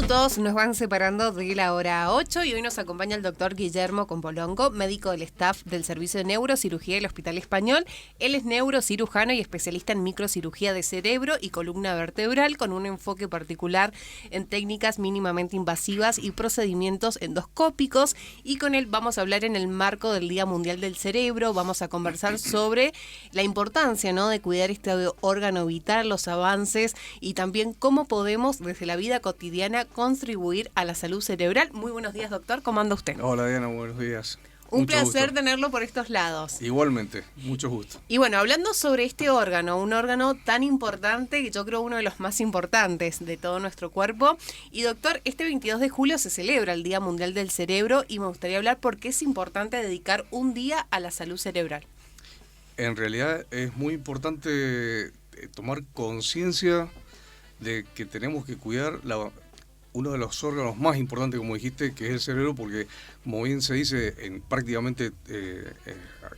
minutos nos van separando de la hora 8 y hoy nos acompaña el doctor Guillermo Compolongo, médico del staff del Servicio de Neurocirugía del Hospital Español. Él es neurocirujano y especialista en microcirugía de cerebro y columna vertebral, con un enfoque particular en técnicas mínimamente invasivas y procedimientos endoscópicos. Y con él vamos a hablar en el marco del Día Mundial del Cerebro. Vamos a conversar sobre la importancia, ¿no?, de cuidar este órgano vital, los avances y también cómo podemos desde la vida cotidiana contribuir a la salud cerebral. Muy buenos días, doctor. ¿Cómo anda usted? Hola, Diana, buenos días. Un Mucho placer gusto tenerlo por estos lados. Igualmente, mucho gusto. Y bueno, hablando sobre este órgano, un órgano tan importante, que yo creo uno de los más importantes de todo nuestro cuerpo. Y doctor, este 22 de julio se celebra el Día Mundial del Cerebro y me gustaría hablar por qué es importante dedicar un día a la salud cerebral. En realidad es muy importante tomar conciencia de que tenemos que cuidar uno de los órganos más importantes, como dijiste, que es el cerebro, porque como bien se dice prácticamente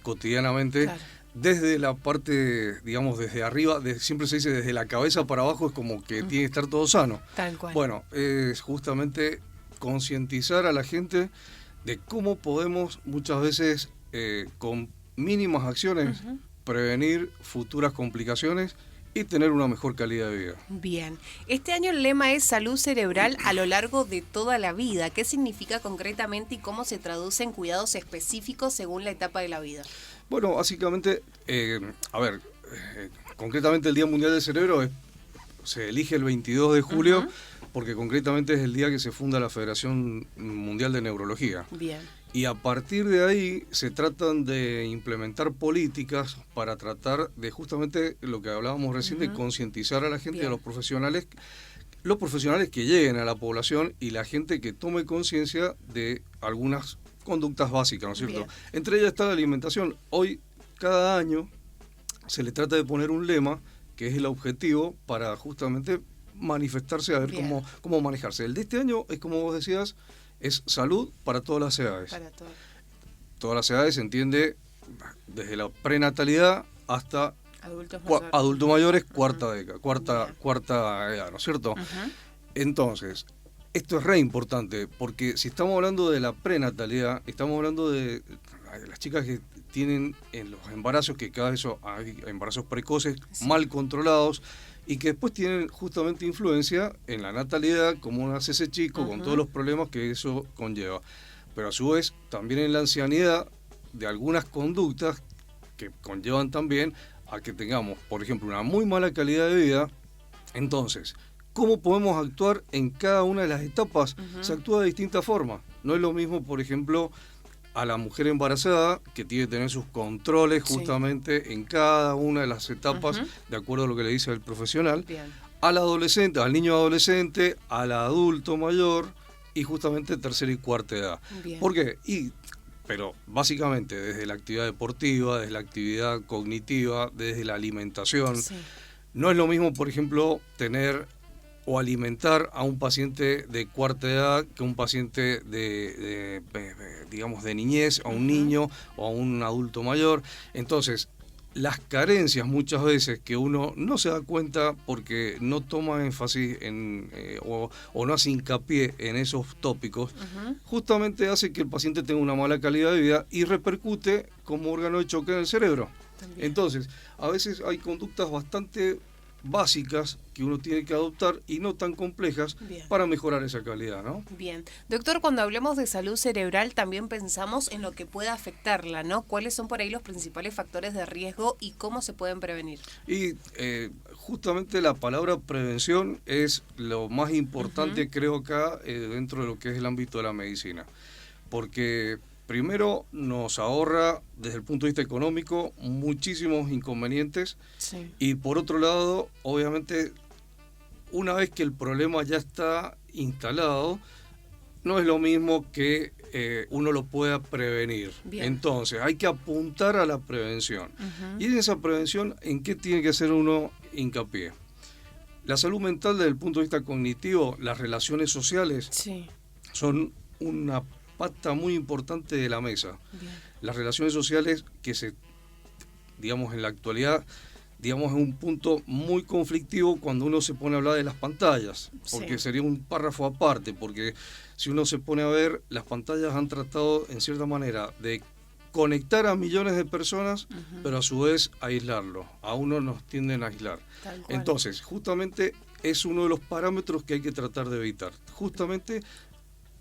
cotidianamente, claro, desde la parte, digamos, desde arriba, siempre se dice desde la cabeza para abajo, es como que tiene que estar todo sano. Tal cual. Bueno, es justamente concientizar a la gente de cómo podemos muchas veces con mínimas acciones prevenir futuras complicaciones y tener una mejor calidad de vida. Bien. Este año el lema es salud cerebral a lo largo de toda la vida. ¿Qué significa concretamente y cómo se traduce en cuidados específicos según la etapa de la vida? Bueno, básicamente, concretamente el Día Mundial del Cerebro se elige el 22 de julio porque concretamente es el día que se funda la Federación Mundial de Neurología. Bien. Y a partir de ahí se tratan de implementar políticas para tratar de justamente lo que hablábamos recién, de concientizar a la gente y a los profesionales que lleguen a la población y la gente que tome conciencia de algunas conductas básicas, ¿no es cierto? Bien. Entre ellas está la alimentación. Hoy, cada año, se le trata de poner un lema que es el objetivo para justamente manifestarse, a ver cómo manejarse. El de este año es, como vos decías, es salud para todas las edades. Para todas las edades se entiende desde la prenatalidad hasta adultos mayores, cuarta edad, ¿no es cierto? Entonces, esto es re importante, porque si estamos hablando de la prenatalidad, estamos hablando de las chicas que tienen en los embarazos, que cada vez hay embarazos precoces, mal controlados, y que después tienen justamente influencia en la natalidad, cómo nace ese chico, con todos los problemas que eso conlleva. Pero a su vez, también en la ancianidad, de algunas conductas que conllevan también a que tengamos, por ejemplo, una muy mala calidad de vida. Entonces, ¿cómo podemos actuar en cada una de las etapas? Se actúa de distintas formas. No es lo mismo, por ejemplo, a la mujer embarazada, que tiene que tener sus controles justamente en cada una de las etapas, de acuerdo a lo que le dice el profesional. Bien. Al adolescente, al niño adolescente, al adulto mayor y justamente tercera y cuarta edad. Bien. ¿Por qué? Pero básicamente desde la actividad deportiva, desde la actividad cognitiva, desde la alimentación. No es lo mismo, por ejemplo, tener o alimentar a un paciente de cuarta edad que un paciente digamos, de niñez, a un niño o a un adulto mayor. Entonces, las carencias muchas veces que uno no se da cuenta porque no toma énfasis o no hace hincapié en esos tópicos, justamente hace que el paciente tenga una mala calidad de vida y repercute como órgano de choque en el cerebro. También. Entonces, a veces hay conductas bastante básicas que uno tiene que adoptar y no tan complejas para mejorar esa calidad, ¿no? Bien. Doctor, cuando hablemos de salud cerebral también pensamos en lo que pueda afectarla, ¿no? ¿Cuáles son por ahí los principales factores de riesgo y cómo se pueden prevenir? Y justamente la palabra prevención es lo más importante, creo, acá dentro de lo que es el ámbito de la medicina, porque primero nos ahorra desde el punto de vista económico muchísimos inconvenientes y por otro lado, obviamente, una vez que el problema ya está instalado, no es lo mismo que uno lo pueda prevenir. Bien. Entonces, hay que apuntar a la prevención. Y en esa prevención, ¿en qué tiene que hacer uno hincapié? La salud mental desde el punto de vista cognitivo, las relaciones sociales son una pata muy importante de la mesa. Bien. Las relaciones sociales que digamos, en la actualidad digamos, es un punto muy conflictivo cuando uno se pone a hablar de las pantallas, porque sería un párrafo aparte, porque si uno se pone a ver, las pantallas han tratado en cierta manera de conectar a millones de personas, pero a su vez aislarlo. A uno nos tienden a aislar. Entonces, justamente es uno de los parámetros que hay que tratar de evitar. Justamente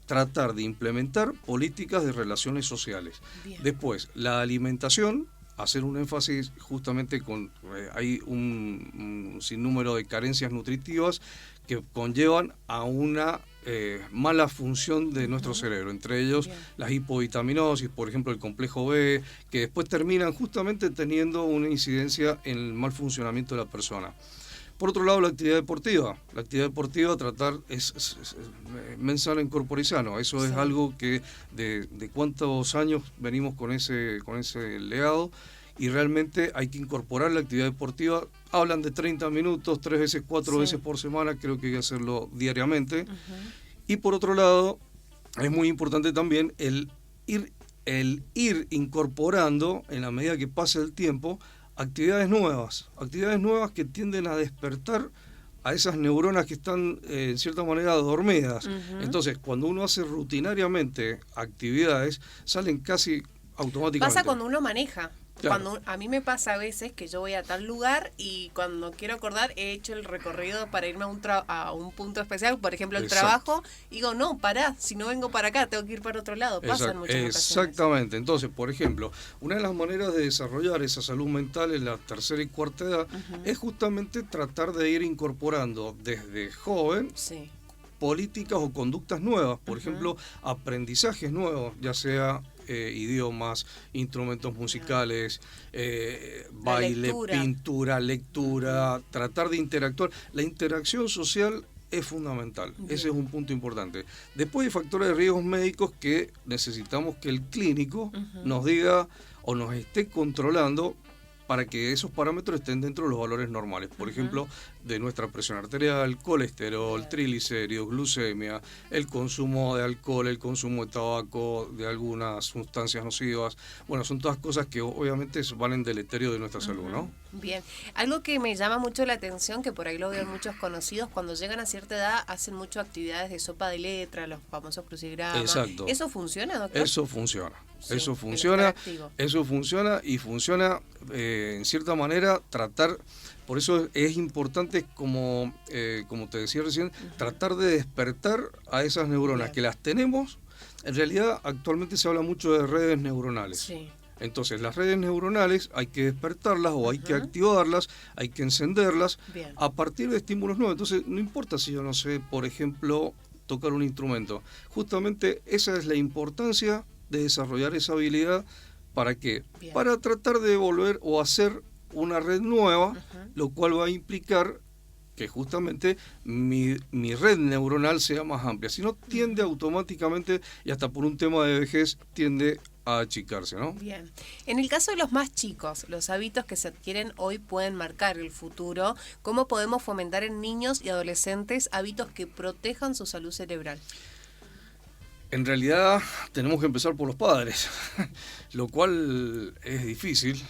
tratar de implementar políticas de relaciones sociales. Bien. Después, la alimentación, hacer un énfasis justamente con... hay un sinnúmero de carencias nutritivas que conllevan a una mala función de nuestro cerebro, entre ellos Bien. Las hipovitaminosis, por ejemplo el complejo B, que después terminan justamente teniendo una incidencia en el mal funcionamiento de la persona. Por otro lado, la actividad deportiva. La actividad deportiva es mens sana in corpore sano. Eso es algo que de cuántos años venimos con ese legado, y realmente hay que incorporar la actividad deportiva. Hablan de 30 minutos, 3 veces, 4 veces por semana, creo que hay que hacerlo diariamente. Y por otro lado, es muy importante también el ir incorporando, en la medida que pase el tiempo, actividades nuevas que tienden a despertar a esas neuronas que están en cierta manera dormidas. Entonces, cuando uno hace rutinariamente actividades, salen casi automáticamente. Pasa cuando uno maneja. Claro. Cuando a mí me pasa a veces que yo voy a tal lugar y cuando quiero acordar he hecho el recorrido para irme a un punto especial, por ejemplo el trabajo, y digo, no, pará, si no vengo para acá, tengo que ir para otro lado. Pasan muchas ocasiones. Exactamente. Entonces, por ejemplo, una de las maneras de desarrollar esa salud mental en la tercera y cuarta edad es justamente tratar de ir incorporando desde joven políticas o conductas nuevas, por ejemplo, aprendizajes nuevos, ya sea idiomas, instrumentos musicales, baile, pintura, lectura, tratar de interactuar. La interacción social es fundamental. Ese es un punto importante. Después hay factores de riesgos médicos que necesitamos que el clínico nos diga o nos esté controlando para que esos parámetros estén dentro de los valores normales. Por ejemplo, de nuestra presión arterial, colesterol, triglicéridos, glucemia, el consumo de alcohol, el consumo de tabaco, de algunas sustancias nocivas. Bueno, son todas cosas que obviamente van en deleterio de nuestra salud, ¿no? Bien. Algo que me llama mucho la atención, que por ahí lo veo en muchos conocidos, cuando llegan a cierta edad hacen muchas actividades de sopa de letra, los famosos crucigramas. Exacto. ¿Eso funciona, doctor? Eso funciona. Sí, eso funciona y funciona en cierta manera tratar. Por eso es importante, como te decía recién, tratar de despertar a esas neuronas que las tenemos. En realidad actualmente se habla mucho de redes neuronales. Entonces las redes neuronales hay que despertarlas o hay que activarlas, hay que encenderlas a partir de estímulos nuevos. Entonces no importa si yo no sé, por ejemplo, tocar un instrumento. Justamente esa es la importancia de desarrollar esa habilidad. ¿Para qué? Para tratar de volver o hacer una red nueva, lo cual va a implicar que justamente mi red neuronal sea más amplia. Si no, tiende automáticamente, y hasta por un tema de vejez, tiende a achicarse, ¿no? Bien. En el caso de los más chicos, los hábitos que se adquieren hoy pueden marcar el futuro. ¿Cómo podemos fomentar en niños y adolescentes hábitos que protejan su salud cerebral? En realidad tenemos que empezar por los padres, lo cual es difícil.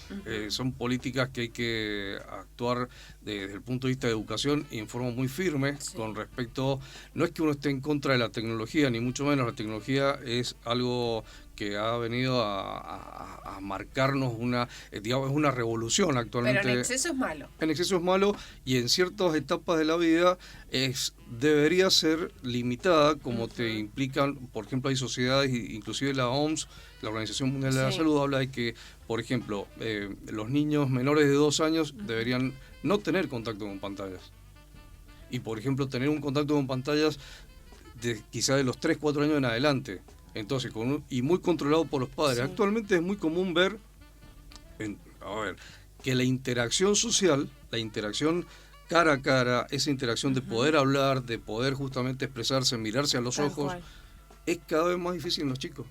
Son políticas que hay que actuar desde el punto de vista de educación y en forma muy firme con respecto. No es que uno esté en contra de la tecnología, ni mucho menos. La tecnología es algo que ha venido a marcarnos es una revolución actualmente. Pero en exceso es malo. En exceso es malo, y en ciertas etapas de la vida debería ser limitada, como te implican. Por ejemplo, hay sociedades, inclusive la OMS, la Organización Mundial de la Salud, habla de que, por ejemplo, los niños menores de 2 años deberían no tener contacto con pantallas. Y, por ejemplo, tener un contacto con pantallas quizá de los 3, 4 años en adelante. Entonces, y muy controlado por los padres. Actualmente es muy común ver que la interacción social, la interacción cara a cara, esa interacción de poder hablar, de poder justamente expresarse, mirarse a los ojos, es cada vez más difícil en los chicos.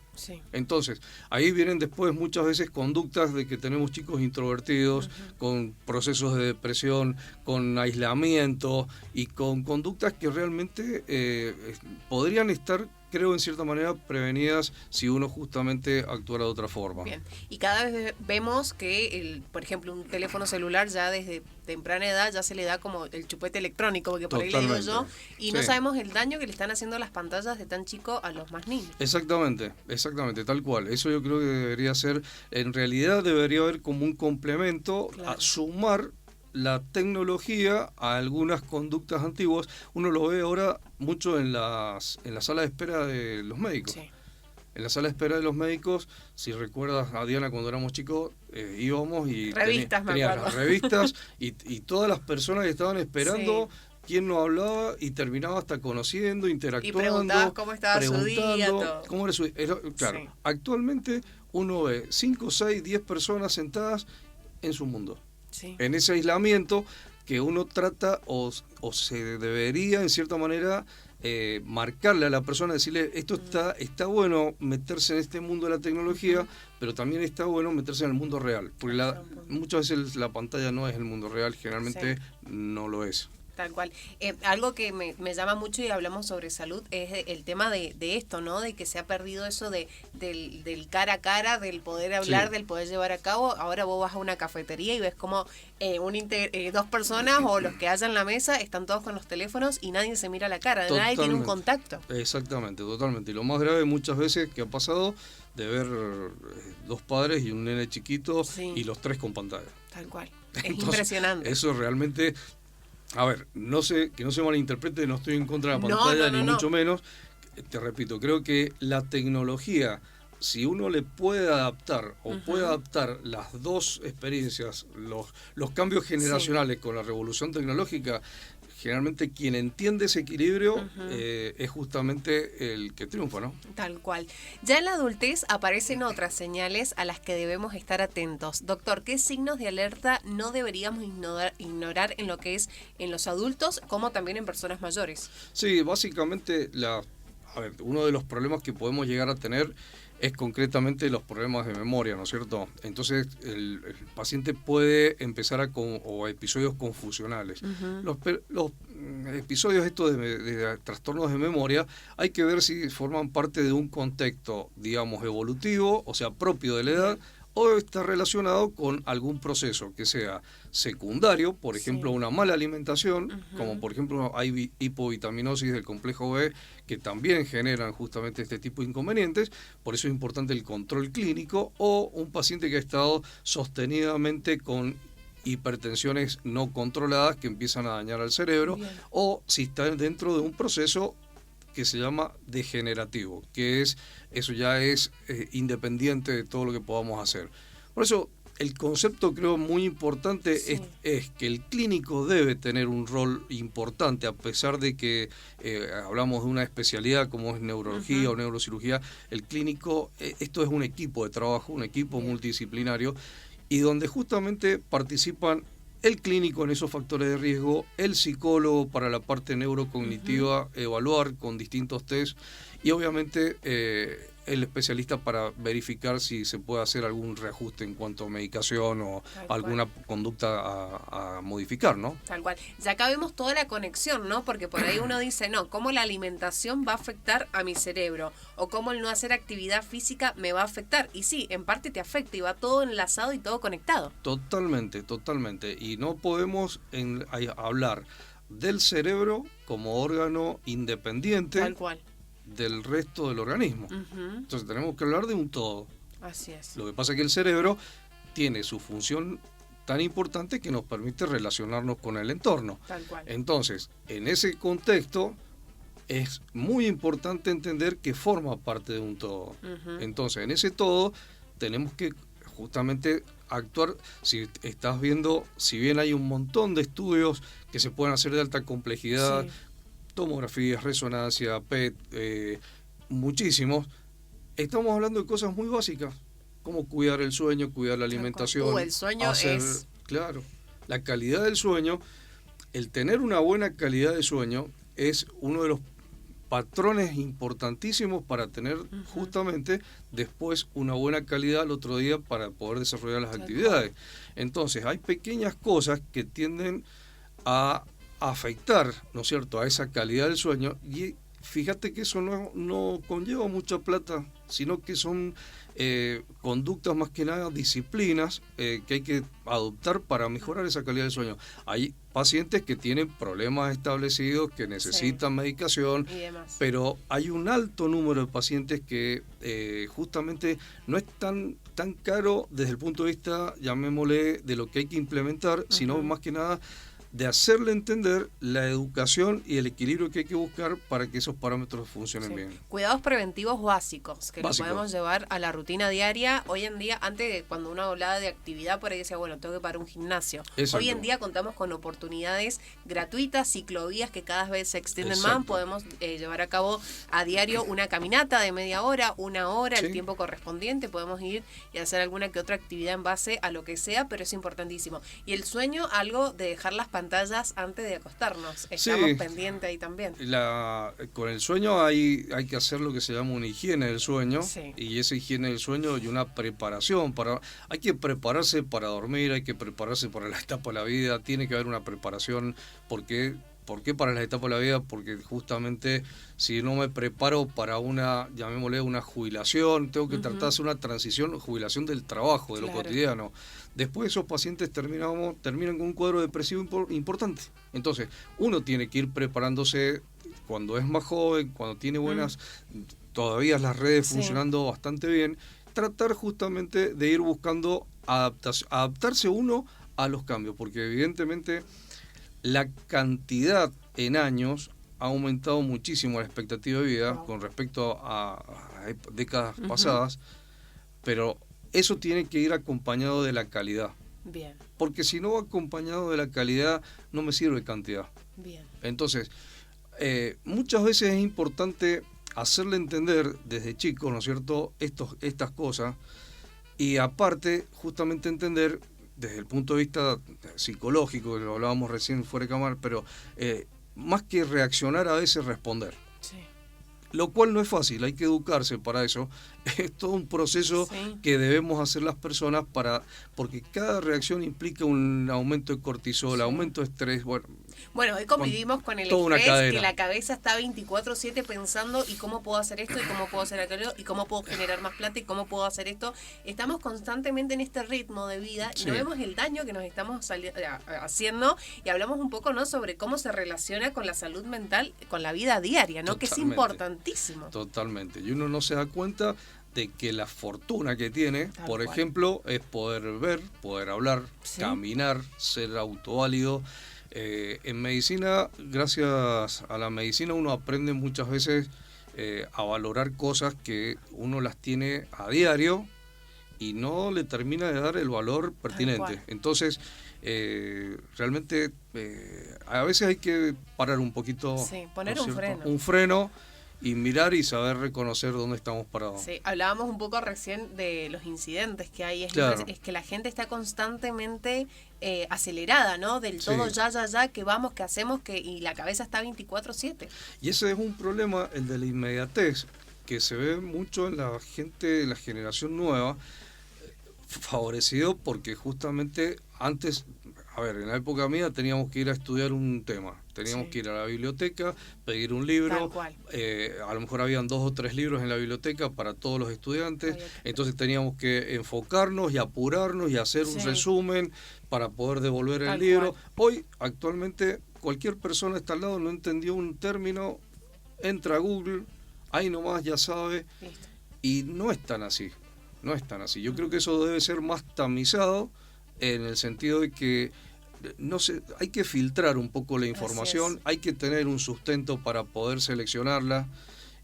Entonces, ahí vienen después muchas veces conductas de que tenemos chicos introvertidos, con procesos de depresión, con aislamiento y con conductas que realmente podrían estar creo en cierta manera prevenidas si uno justamente actuara de otra forma. Bien, y cada vez vemos que, por ejemplo, un teléfono celular ya desde temprana edad ya se le da como el chupete electrónico, porque por ahí le digo yo, y no sabemos el daño que le están haciendo las pantallas de tan chico a los más niños. Exactamente, tal cual. Eso yo creo que debería ser, en realidad debería haber como un complemento a sumar la tecnología a algunas conductas antiguas. Uno lo ve ahora mucho en la sala de espera de los médicos. Sí. En la sala de espera de los médicos, si recuerdas a Diana cuando éramos chicos, íbamos y tenías las revistas y todas las personas que estaban esperando, quién no hablaba y terminaba hasta conociendo, interactuando. Y preguntabas cómo estaba su día, todo. Cómo era su día. Claro, actualmente uno ve 5, 6, 10 personas sentadas en su mundo. Sí. En ese aislamiento que uno trata o se debería en cierta manera marcarle a la persona, decirle esto está bueno meterse en este mundo de la tecnología, pero también está bueno meterse en el mundo real, porque muchas veces la pantalla no es el mundo real, generalmente no lo es. Tal cual. Algo que me llama mucho y hablamos sobre salud es el tema de esto, ¿no? De que se ha perdido eso del cara a cara, del poder hablar, del poder llevar a cabo. Ahora vos vas a una cafetería y ves como dos personas o los que hayan en la mesa están todos con los teléfonos y nadie se mira la cara, nadie tiene un contacto. Exactamente, totalmente. Y lo más grave muchas veces que ha pasado de ver dos padres y un nene chiquito y los tres con pantalla. Tal cual. Es impresionante. Eso realmente... A ver, que no se malinterprete, no estoy en contra de la pantalla, ni mucho menos. Te repito, creo que la tecnología, si uno le puede adaptar o puede adaptar las dos experiencias, los cambios generacionales con la revolución tecnológica, generalmente quien entiende ese equilibrio es justamente el que triunfa, ¿no? Tal cual. Ya en la adultez aparecen otras señales a las que debemos estar atentos. Doctor, ¿qué signos de alerta no deberíamos ignorar en lo que es en los adultos como también en personas mayores? Sí, básicamente uno de los problemas que podemos llegar a tener es concretamente los problemas de memoria, ¿no es cierto? Entonces el paciente puede empezar a episodios confusionales. Los episodios estos de trastornos de memoria hay que ver si forman parte de un contexto, digamos, evolutivo, o sea, propio de la edad, o está relacionado con algún proceso que sea secundario, por ejemplo, una mala alimentación, como por ejemplo hay hipovitaminosis del complejo B, que también generan justamente este tipo de inconvenientes, por eso es importante el control clínico, o un paciente que ha estado sostenidamente con hipertensiones no controladas que empiezan a dañar al cerebro, o si está dentro de un proceso que se llama degenerativo, eso ya es independiente de todo lo que podamos hacer. Por eso el concepto creo muy importante es que el clínico debe tener un rol importante, a pesar de que hablamos de una especialidad como es neurología o neurocirugía. El clínico, esto es un equipo de trabajo, un equipo multidisciplinario, y donde justamente participan el clínico en esos factores de riesgo, el psicólogo para la parte neurocognitiva, evaluar con distintos test, y obviamente el especialista para verificar si se puede hacer algún reajuste en cuanto a medicación o alguna conducta a modificar, ¿no? Tal cual. Ya acá vemos toda la conexión, ¿no? Porque por ahí uno dice, no, ¿cómo la alimentación va a afectar a mi cerebro? O cómo el no hacer actividad física me va a afectar. Y sí, en parte te afecta y va todo enlazado y todo conectado. Totalmente. Y no podemos hablar del cerebro como órgano independiente. Tal cual. Del resto del organismo. Entonces tenemos que hablar de un todo. Así es. Lo que pasa es que el cerebro tiene su función tan importante que nos permite relacionarnos con el entorno. Tal cual. Entonces, en ese contexto es muy importante entender que forma parte de un todo. Entonces, en ese todo tenemos que justamente actuar. Si estás viendo, si bien hay un montón de estudios que se pueden hacer de alta complejidad, tomografías, resonancia, PET, muchísimos, estamos hablando de cosas muy básicas, como cuidar el sueño, cuidar la alimentación. El sueño es... Claro, la calidad del sueño, el tener una buena calidad de sueño es uno de los patrones importantísimos para tener justamente después una buena calidad al otro día para poder desarrollar las actividades. Entonces, hay pequeñas cosas que tienden a afectar, ¿no es cierto?, a esa calidad del sueño, y fíjate que eso no conlleva mucha plata, sino que son conductas más que nada, disciplinas que hay que adoptar para mejorar esa calidad del sueño. Hay pacientes que tienen problemas establecidos, que necesitan medicación, pero hay un alto número de pacientes que justamente no es tan caro desde el punto de vista, llamémosle, de lo que hay que implementar, sino más que nada de hacerle entender la educación y el equilibrio que hay que buscar para que esos parámetros funcionen bien. Cuidados preventivos básicos, que lo podemos llevar a la rutina diaria. Hoy en día, antes cuando uno hablaba de actividad, por ahí decía, bueno, tengo que parar un gimnasio. Exacto. Hoy en día contamos con oportunidades gratuitas, ciclovías que cada vez se extienden más. Podemos llevar a cabo a diario una caminata de media hora, una hora, el tiempo correspondiente. Podemos ir y hacer alguna que otra actividad en base a lo que sea, pero es importantísimo. Y el sueño, algo de dejar las pantallas antes de acostarnos. Estamos pendientes ahí también. Con el sueño hay que hacer lo que se llama una higiene del sueño, y esa higiene del sueño y una preparación. Hay que prepararse para dormir, hay que prepararse para la etapa de la vida, tiene que haber una preparación. ¿Por qué para la etapa de la vida? Porque justamente si no me preparo para una, llamémosle, una jubilación, tengo que tratar de hacer una transición, jubilación del trabajo, de lo cotidiano. Después esos pacientes terminan con un cuadro depresivo importante. Entonces, uno tiene que ir preparándose cuando es más joven, cuando tiene todavía las redes funcionando bastante bien, tratar justamente de ir buscando adaptarse uno a los cambios, porque evidentemente la cantidad en años ha aumentado muchísimo la expectativa de vida con respecto a décadas pasadas, pero eso tiene que ir acompañado de la calidad. Bien. Porque si no va acompañado de la calidad, no me sirve cantidad. Bien. Entonces, muchas veces es importante hacerle entender desde chicos, ¿no es cierto?, estas cosas, y aparte, justamente entender desde el punto de vista psicológico, que lo hablábamos recién fuera de cámara, pero más que reaccionar, a veces responder. Sí. Lo cual no es fácil, hay que educarse para eso. Es todo un proceso que debemos hacer las personas porque cada reacción implica un aumento de cortisol, aumento de estrés. Bueno, hoy convivimos con el estrés, que la cabeza está 24/7 pensando y cómo puedo hacer esto, y cómo puedo hacer aquello, y cómo puedo generar más plata, y cómo puedo hacer esto. Estamos constantemente en este ritmo de vida y no vemos el daño que nos estamos haciendo, y hablamos un poco, ¿no?, sobre cómo se relaciona con la salud mental, con la vida diaria, ¿no?, que es importantísimo. Totalmente, y uno no se da cuenta de que la fortuna que tiene, por ejemplo, es poder ver, poder hablar, caminar, ser autoválido. En medicina, gracias a la medicina, uno aprende muchas veces a valorar cosas que uno las tiene a diario y no le termina de dar el valor pertinente. Entonces, realmente a veces hay que parar un poquito, poner un freno y mirar y saber reconocer dónde estamos parados. Sí, hablábamos un poco recién de los incidentes que hay. Es que la gente está constantemente acelerada, ¿no? Del todo ya, que vamos, que hacemos, y la cabeza está 24/7. Y ese es un problema, el de la inmediatez, que se ve mucho en la gente de la generación nueva, favorecido porque justamente antes, en la época mía teníamos que ir a estudiar un tema, teníamos que ir a la biblioteca, pedir un libro, a lo mejor habían 2 o 3 libros en la biblioteca para todos los estudiantes, entonces teníamos que enfocarnos y apurarnos y hacer un resumen para poder devolver el libro. Hoy, actualmente, cualquier persona está al lado, no entendió un término, entra a Google, ahí nomás ya sabe, y no es tan así. No es tan así. Yo creo que eso debe ser más tamizado, en el sentido de que hay que filtrar un poco la información, hay que tener un sustento para poder seleccionarla,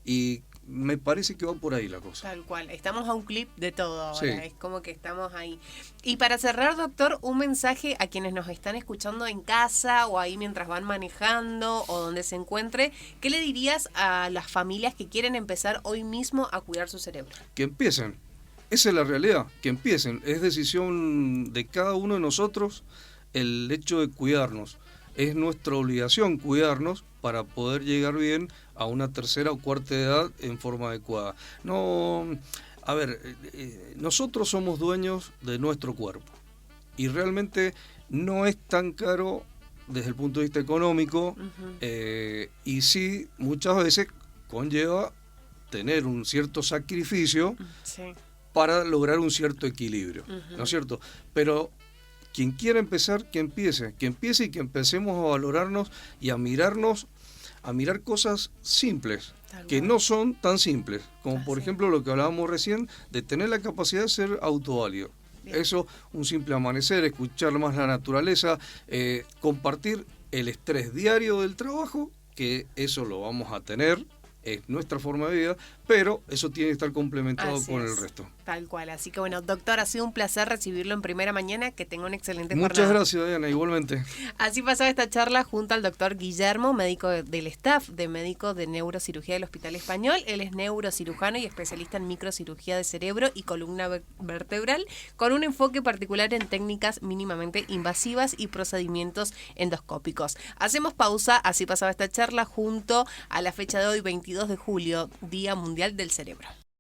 y me parece que va por ahí la cosa. Tal cual, estamos a un clip de todo ahora, es como que estamos ahí. Y para cerrar, doctor, un mensaje a quienes nos están escuchando en casa o ahí mientras van manejando o donde se encuentre, ¿qué le dirías a las familias que quieren empezar hoy mismo a cuidar su cerebro? Que empiecen. Esa es la realidad, que empiecen. Es decisión de cada uno de nosotros el hecho de cuidarnos. Es nuestra obligación cuidarnos para poder llegar bien a una tercera o cuarta edad en forma adecuada. Nosotros somos dueños de nuestro cuerpo y realmente no es tan caro desde el punto de vista económico, y sí, muchas veces conlleva tener un cierto sacrificio Sí. para lograr un cierto equilibrio, Ujú. ¿no es cierto? Pero quien quiera empezar, que empiece y que empecemos a valorarnos y a mirarnos, a mirar cosas simples, Tal que cual. no son tan simples, como por Así. ejemplo lo que hablábamos recién, de tener la capacidad de ser autoválido. Bien. Eso, un simple amanecer, escuchar más la naturaleza, compartir el estrés diario del trabajo, que eso lo vamos a tener, es nuestra forma de vida, pero eso tiene que estar complementado Así con es. el resto. Tal cual. Así que bueno, doctor, ha sido un placer recibirlo en primera mañana. Que tenga una excelente Muchas jornada. gracias, Diana, igualmente. Así pasaba esta charla junto al doctor Guillermo, médico del staff de médicos de neurocirugía del Hospital Español. Él es neurocirujano y especialista en microcirugía de cerebro y columna vertebral, con un enfoque particular en técnicas mínimamente invasivas y procedimientos endoscópicos. Hacemos pausa. Así pasaba esta charla junto a la fecha de hoy, 22 de julio, Día Mundial del Cerebro.